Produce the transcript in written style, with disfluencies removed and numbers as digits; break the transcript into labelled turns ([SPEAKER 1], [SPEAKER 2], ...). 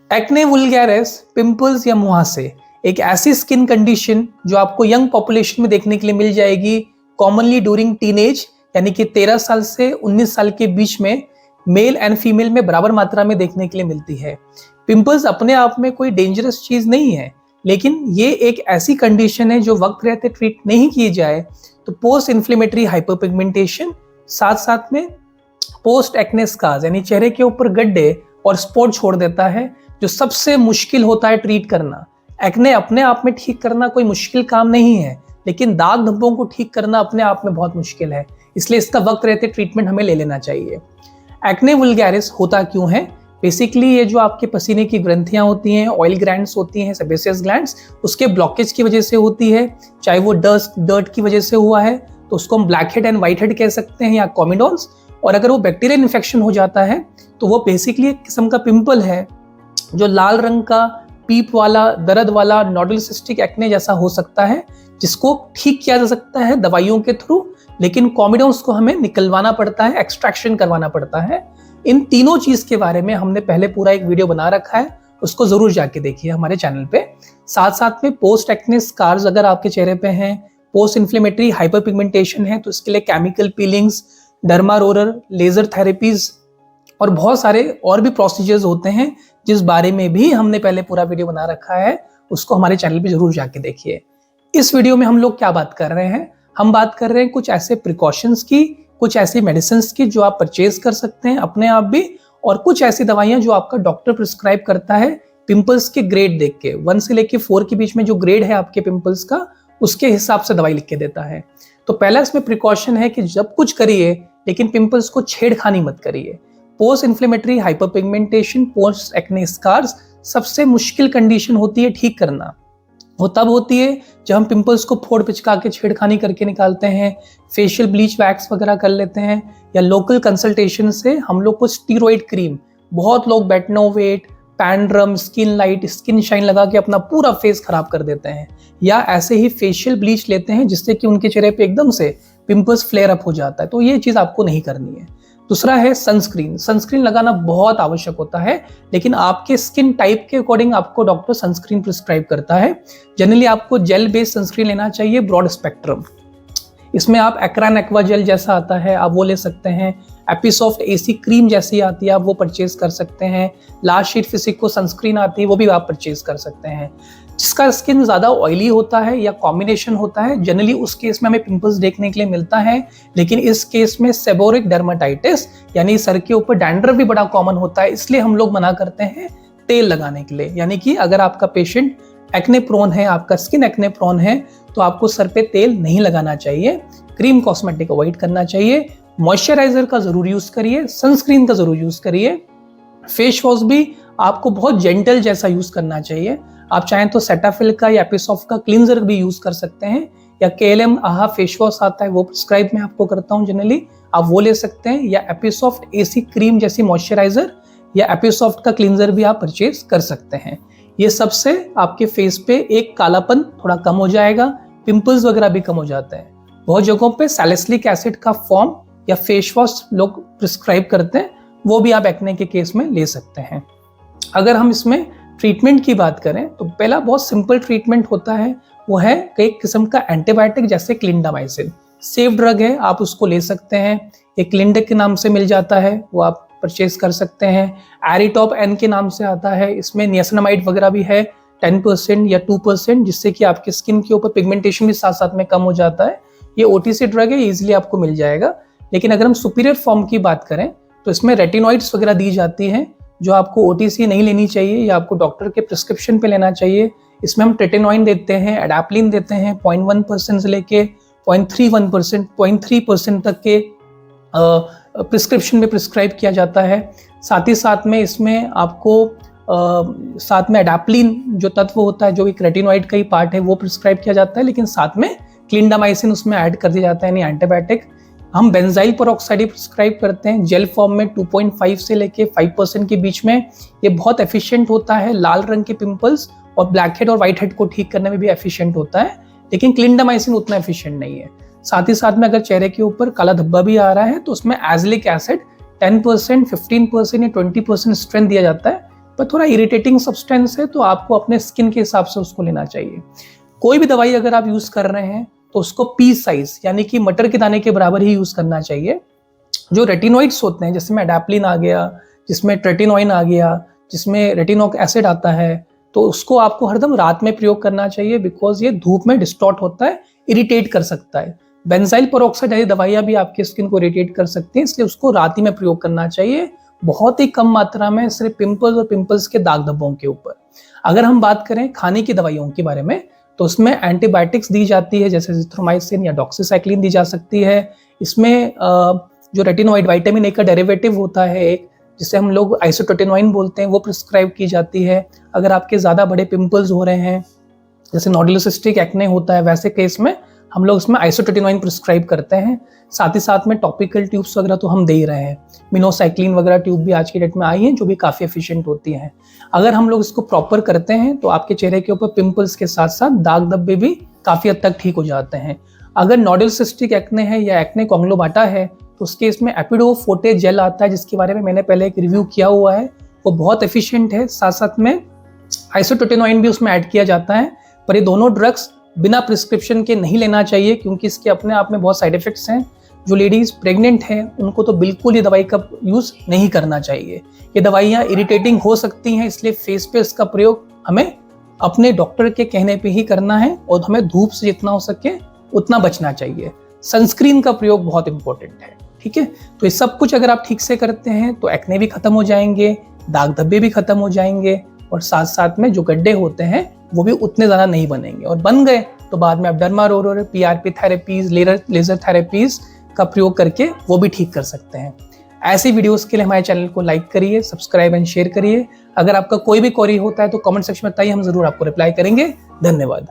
[SPEAKER 1] Acne वुल्गैरिस pimples या मुहासे एक ऐसी स्किन कंडीशन जो आपको यंग पॉपुलेशन में देखने के लिए मिल जाएगी, कॉमनली ड्यूरिंग टीनेज, यानी कि 13 साल से 19 साल के बीच में मेल एंड फीमेल में बराबर मात्रा में देखने के लिए मिलती है। पिंपल्स अपने आप में कोई डेंजरस चीज नहीं है, लेकिन ये एक ऐसी कंडीशन है जो वक्त रहते ट्रीट नहीं की जाए तो पोस्ट इन्फ्लेमेटरी हाइपरपिगमेंटेशन, साथ साथ में पोस्ट एक्ने स्कार्स यानी चेहरे के ऊपर गड्ढे और स्पॉट छोड़ देता है, जो सबसे मुश्किल होता है ट्रीट करना। एक्ने अपने आप में ठीक करना कोई मुश्किल काम नहीं है, लेकिन दाग धब्बों को ठीक करना अपने आप में बहुत मुश्किल है, इसलिए इसका वक्त रहते ट्रीटमेंट हमें ले लेना चाहिए। एक्ने वुल्गैरिस होता क्यों है? बेसिकली ये जो आपके पसीने की ग्रंथियां होती हैं, ऑयल ग्लैंड्स होती हैं, सेबेसियस ग्लैंड्स, उसके ब्लॉकेज की वजह से होती है। चाहे वो डर्ट की वजह से हुआ है तो उसको हम black head and white head कह सकते हैं या कॉमिडॉन्स, और अगर वो बैक्टीरियल इन्फेक्शन हो जाता है तो वो बेसिकली एक किस्म का पिंपल है जो लाल रंग का पीप वाला, दर्द वाला, नोडल सिस्टिक एक्ने जैसा हो सकता है, जिसको ठीक किया जा सकता है दवाइयों के थ्रू, लेकिन कॉमिडॉन्स को हमें निकलवाना पड़ता है, एक्सट्रैक्शन करवाना पड़ता है। इन तीनों चीज के बारे में हमने पहले पूरा एक वीडियो बना रखा है, उसको जरूर जाके देखिए हमारे चैनल पे। साथ साथ में पोस्ट एक्ने स्कार्स अगर आपके चेहरे पे हैं, पोस्ट इन्फ्लेमेटरी हाइपरपिगमेंटेशन है, तो इसके लिए chemical peelings, derma roller, laser therapies और बहुत सारे और भी प्रोसीजर्स होते हैं, जिस बारे में भी हमने पहले पूरा वीडियो बना रखा है, उसको हमारे चैनल पे जरूर जाके देखिए। इस वीडियो में हम लोग क्या बात कर रहे हैं? हम बात कर रहे हैं कुछ ऐसे प्रिकॉशंस की, कुछ ऐसी मेडिसिन की जो आप परचेज कर सकते हैं अपने आप भी, और कुछ ऐसी दवाइयां जो आपका डॉक्टर प्रिस्क्राइब करता है पिंपल्स के ग्रेड देख के। 1 से लेके 4 के बीच में जो ग्रेड है आपके पिंपल्स का, उसके हिसाब से दवाई लिख के देता है। तो पहला इसमें प्रिकॉशन है कि जब कुछ करिए लेकिन पिंपल्स को छेड़खानी मत करिए। Post inflammatory hyperpigmentation, post acne scars सबसे मुश्किल कंडीशन होती है ठीक करना। वो तब होती है जब हम पिंपल्स को फोड़ पिचका के छेड़खानी करके निकालते हैं, फेशियल ब्लीच वैक्स वगैरह कर लेते हैं, या लोकल कंसल्टेशन से हम लोग को स्टीरॉइड क्रीम, बहुत लोग Betnovate, Panderm, skin light, skin shine लगा के अपना पूरा फेस खराब कर देते हैं, या ऐसे ही फेशियल ब्लीच लेते हैं जिससे कि उनके चेहरे पे एकदम से पिंपल्स फ्लेयर अप हो जाता है। तो ये चीज़ आपको नहीं करनी है। दूसरा है सनस्क्रीन। सनस्क्रीन लगाना बहुत आवश्यक होता है, लेकिन आपके स्किन टाइप के अकॉर्डिंग आपको डॉक्टर सनस्क्रीन प्रिस्क्राइब करता है। जनरली आपको जेल बेस्ड सनस्क्रीन लेना चाहिए, ब्रॉड स्पेक्ट्रम। इसमें आप एक्रान एक्वा जेल जैसा आता है आप वो ले सकते हैं, एपिसॉफ्ट एसी क्रीम जैसी आती है आप वो परचेज कर सकते हैं, लास्ट शीट फिजिको सनस्क्रीन आती है वो भी आप परचेज कर सकते हैं। जिसका स्किन ज़्यादा ऑयली होता है या कॉम्बिनेशन होता है, जनरली उस केस में हमें पिंपल्स देखने के लिए मिलता है, लेकिन इस केस में सेबोरिक डर्माटाइटिस यानी सर के ऊपर डैंड्रफ भी बड़ा कॉमन होता है, इसलिए हम लोग मना करते हैं तेल लगाने के लिए। यानी कि अगर आपका पेशेंट एक्ने प्रोन है, आपका स्किन एक्ने प्रोन है, तो आपको सर पे तेल नहीं लगाना चाहिए, क्रीम कॉस्मेटिक अवॉइड करना चाहिए, मॉइस्चराइजर का जरूर यूज करिए, सनस्क्रीन का जरूर यूज करिए। फेस वॉश भी आपको बहुत जेंटल जैसा यूज करना चाहिए। आप चाहें तो सेटाफिल का या एपिसॉफ्ट का क्लींजर भी यूज कर सकते हैं, या KLM आहा फेस वॉश आता है वो प्रिस्क्राइब मैं आपको करता हूँ जनरली, आप वो ले सकते हैं, या एपिसॉफ्ट एसी क्रीम जैसी मॉइस्चराइजर या एपिसॉफ्ट का क्लींजर भी आप परचेज कर सकते हैं। ये सबसे आपके फेस पे एक कालापन थोड़ा कम हो जाएगा, पिंपल्स वगैरह भी कम हो जाते हैं। बहुत जगहों पे सैलिसिलिक एसिड का फॉर्म या फेस वॉश लोग प्रिस्क्राइब करते हैं, वो भी आप एक्ने के केस में ले सकते हैं। अगर हम इसमें ट्रीटमेंट की बात करें तो पहला बहुत सिंपल ट्रीटमेंट होता है, वो है एक किस्म का एंटीबायोटिक जैसे क्लिंडामाइसिन। सेफ ड्रग है, आप उसको ले सकते हैं, एक क्लिंडेक के नाम से मिल जाता है, वो आप परचेज कर सकते हैं। एरिटॉप एन के नाम से आता है, इसमें नियासिनामाइड वगैरह भी है 10% या 2%, जिससे कि आपके स्किन के ऊपर पिगमेंटेशन भी साथ साथ में कम हो जाता है। ये OTC ड्रग है, इजीली आपको मिल जाएगा। लेकिन अगर हम सुपीरियर फॉर्म की बात करें तो इसमें रेटिनॉइड्स वगैरह दी जाती हैं, जो आपको OTC नहीं लेनी चाहिए या आपको डॉक्टर के प्रिस्क्रिप्शन पे लेना चाहिए। इसमें हम ट्रेटिनॉइन देते हैं, एडाप्लिन देते हैं, 0.1% से लेके 0.3% तक के प्रिस्क्रिप्शन में प्रिस्क्राइब किया जाता है। साथ ही साथ में इसमें आपको साथ में एडाप्लिन जो तत्व होता है, जो एक रेटिनॉइड का ही पार्ट है, वो प्रिस्क्राइब किया जाता है, लेकिन साथ में क्लिंडामाइसिन उसमें ऐड कर दिया जाता है, यानी एंटीबायोटिक। हम बेंजाइल पेरोक्साइड प्रिस्क्राइब करते हैं जेल फॉर्म में 2.5 से लेके 5% के बीच में। ये बहुत एफिशिएंट होता है, लाल रंग के पिंपल्स और ब्लैक हेड और व्हाइट हेड को ठीक करने में भी एफिशिएंट होता है, लेकिन क्लिंडामाइसिन उतना एफिशिएंट नहीं है। साथ ही साथ में अगर चेहरे के ऊपर काला धब्बा भी आ रहा है तो उसमें एजिलिक एसिड 10%, 15% या 20% स्ट्रेंथ दिया जाता है, पर थोड़ा इरिटेटिंग सब्सटेंस है तो आपको अपने स्किन के हिसाब से उसको लेना चाहिए। कोई भी दवाई अगर आप यूज कर रहे हैं तो उसको पी साइज यानी कि मटर के दाने के बराबर ही यूज करना चाहिए। जो रेटिनॉइड्स होते हैं जिसमें एडाप्लिन आ गया, जिसमें ट्रेटिनोइन आ गया, जिसमें रेटिनोइक एसिड आता है, तो उसको आपको हरदम रात में प्रयोग करना चाहिए, बिकॉज ये धूप में डिस्टॉर्ट होता है, इरिटेट कर सकता है। बेंजाइल पेरोक्साइड जैसी दवाइयां भी आपकी स्किन को इरिटेट कर सकती हैं, इसलिए उसको रात ही में प्रयोग करना चाहिए, बहुत ही कम मात्रा में, सिर्फ पिंपल्स और पिंपल्स के दाग धब्बों के ऊपर। अगर हम बात करें खाने की दवाइयों के बारे में तो उसमें एंटीबायोटिक्स दी जाती है, जैसे जिथ्रोमाइसिन या डॉक्सीसाइक्लिन दी जा सकती है। इसमें जो रेटिनोइड विटामिन ए का डेरिवेटिव होता है एक, जिसे हम लोग आइसोट्रोटिनोइन बोलते हैं, वो प्रिस्क्राइब की जाती है। अगर आपके ज़्यादा बड़े पिंपल्स हो रहे हैं, जैसे नोडुलोसिस्टिक एक्ने होता है, वैसे केस में हम लोग इसमें आइसोट्रोटिनोइन प्रिस्क्राइब करते हैं। साथ ही साथ में टॉपिकल ट्यूब्स वगैरह तो हम दे ही रहे हैं, मिनोसाइक्लिन वगैरह ट्यूब भी आज की डेट में आई हैं जो भी काफ़ी एफिशिएंट होती हैं। अगर हम लोग इसको प्रॉपर करते हैं तो आपके चेहरे के ऊपर पिंपल्स के साथ साथ दाग धब्बे भी काफ़ी हद तक ठीक हो जाते हैं। अगर नोडुलोसिस्टिक एक्ने है या एक्ने कॉन्ग्लोमाटा है तो उसके इसमें एपिडो फोर्टे जेल आता है, जिसके बारे में मैंने पहले एक रिव्यू किया हुआ है, वो बहुत एफिशिएंट है। साथ साथ में आइसोट्रोटिनोइन भी उसमें ऐड किया जाता है, पर ये दोनों ड्रग्स बिना प्रिस्क्रिप्शन के नहीं लेना चाहिए क्योंकि इसके अपने आप में बहुत साइड इफेक्ट्स हैं। जो लेडीज प्रेग्नेंट हैं उनको तो बिल्कुल ये दवाई का यूज़ नहीं करना चाहिए। ये दवाइयाँ इरिटेटिंग हो सकती हैं, इसलिए फेस पे इसका प्रयोग हमें अपने डॉक्टर के कहने पे ही करना है और हमें धूप से जितना हो सके उतना बचना चाहिए। सनस्क्रीन का प्रयोग बहुत इंपॉर्टेंट है, ठीक है। तो ये सब कुछ अगर आप ठीक से करते हैं तो एक्ने भी खत्म हो जाएंगे, दाग धब्बे भी खत्म हो जाएंगे और साथ साथ में जो गड्ढे होते हैं वो भी उतने ज़्यादा नहीं बनेंगे, और बन गए तो बाद में आप derma roller, PRP therapies, laser therapies का प्रयोग करके वो भी ठीक कर सकते हैं। ऐसी वीडियोस के लिए हमारे चैनल को लाइक करिए, सब्सक्राइब एंड शेयर करिए। अगर आपका कोई भी क्वेरी होता है तो कमेंट सेक्शन में बताइए, हम जरूर आपको रिप्लाई करेंगे। धन्यवाद।